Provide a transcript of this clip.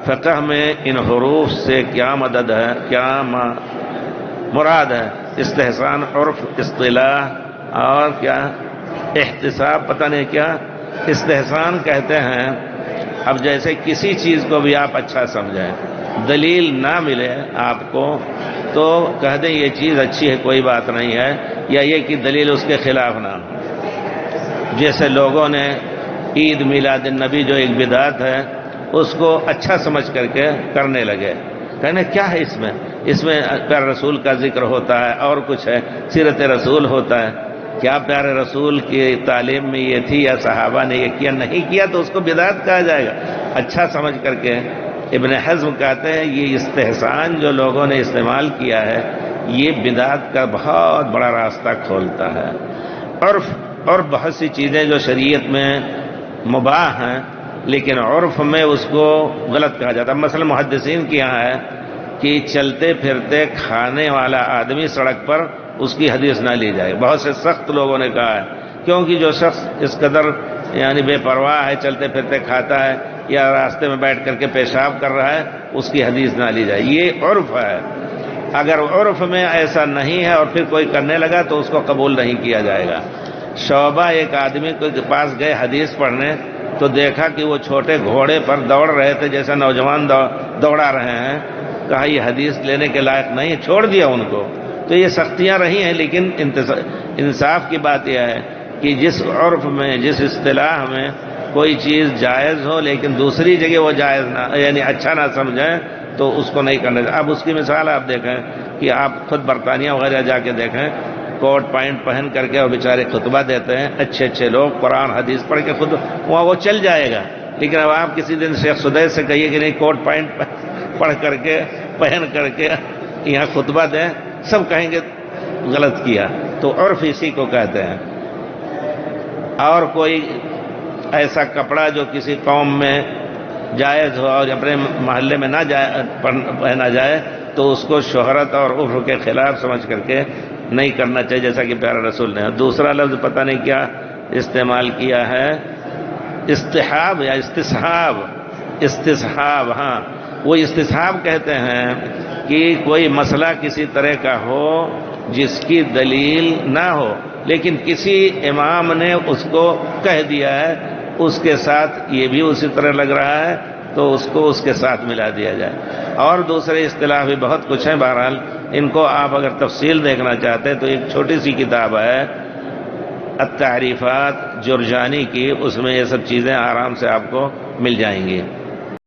فقہ میں ان حروف سے کیا مدد ہے، کیا مراد ہے؟ استحسان عرف اصطلاح اور کیا احتساب، پتہ نہیں کیا استحسان کہتے ہیں۔ اب جیسے کسی چیز کو بھی آپ اچھا سمجھیں، دلیل نہ ملے آپ کو تو کہہ دیں یہ چیز اچھی ہے کوئی بات نہیں ہے، یا یہ کہ دلیل اس کے خلاف نہ ہو۔ جیسے لوگوں نے عید میلاد النبی جو ایک بدعت ہے اس کو اچھا سمجھ کر کے کرنے لگے، کہنے کیا ہے اس میں پیارے رسول کا ذکر ہوتا ہے اور کچھ ہے، سیرت رسول ہوتا ہے، کیا پیارے رسول کی تعلیم میں یہ تھی یا صحابہ نے یہ کیا؟ نہیں کیا تو اس کو بدعت کہا جائے گا، اچھا سمجھ کر کے۔ ابن حزم کہتے ہیں یہ استحسان جو لوگوں نے استعمال کیا ہے یہ بدعت کا بہت بڑا راستہ کھولتا ہے۔ عرف اور بہت سی چیزیں جو شریعت میں مباح ہیں لیکن عرف میں اس کو غلط کہا جاتا ہے۔ مثلا محدثین کے یہاں ہے کہ چلتے پھرتے کھانے والا آدمی سڑک پر اس کی حدیث نہ لی جائے، بہت سے سخت لوگوں نے کہا ہے، کیونکہ جو شخص اس قدر یعنی بے پرواہ ہے، چلتے پھرتے کھاتا ہے یا راستے میں بیٹھ کر کے پیشاب کر رہا ہے، اس کی حدیث نہ لی جائے، یہ عرف ہے۔ اگر عرف میں ایسا نہیں ہے اور پھر کوئی کرنے لگا تو اس کو قبول نہیں کیا جائے گا۔ شعبہ ایک آدمی کے پاس گئے حدیث پڑھنے تو دیکھا کہ وہ چھوٹے گھوڑے پر دوڑ رہے تھے جیسا نوجوان دوڑا رہے ہیں، کہا یہ حدیث لینے کے لائق نہیں، چھوڑ دیا ان کو۔ تو یہ سختیاں رہی ہیں، لیکن انصاف کی بات یہ ہے کہ جس عرف میں جس اصطلاح میں کوئی چیز جائز ہو لیکن دوسری جگہ وہ جائز نہ یعنی اچھا نہ سمجھیں تو اس کو نہیں کرنا چاہیے۔ اب اس کی مثال آپ دیکھیں کہ آپ خود برطانیہ وغیرہ جا کے دیکھیں، کوٹ پینٹ پہن کر کے اور بیچارے خطبہ دیتے ہیں، اچھے اچھے لوگ قرآن حدیث پڑھ کے خود وہاں وہ چل جائے گا، لیکن اب آپ کسی دن شیخ سدیس سے کہیے کہ نہیں کوٹ پینٹ پڑھ کر کے پہن کر کے یہاں خطبہ دیں، سب کہیں گے غلط کیا۔ تو عرف اسی کو کہتے ہیں۔ اور کوئی ایسا کپڑا جو کسی قوم میں جائز ہو اور اپنے محلے میں نہ پہنا جائے تو اس کو شہرت اور عرف کے خلاف سمجھ کر کے نہیں کرنا چاہیے، جیسا کہ پیارے رسول نے۔ دوسرا لفظ پتہ نہیں کیا استعمال کیا ہے، استحاب یا استصحاب۔ استصحاب، ہاں وہ استصحاب کہتے ہیں کہ کوئی مسئلہ کسی طرح کا ہو جس کی دلیل نہ ہو لیکن کسی امام نے اس کو کہہ دیا ہے، اس کے ساتھ یہ بھی اسی طرح لگ رہا ہے تو اس کو اس کے ساتھ ملا دیا جائے۔ اور دوسرے اصطلاح بھی بہت کچھ ہیں، بہرحال ان کو آپ اگر تفصیل دیکھنا چاہتے ہیں تو ایک چھوٹی سی کتاب ہے التعریفات جرجانی کی، اس میں یہ سب چیزیں آرام سے آپ کو مل جائیں گی۔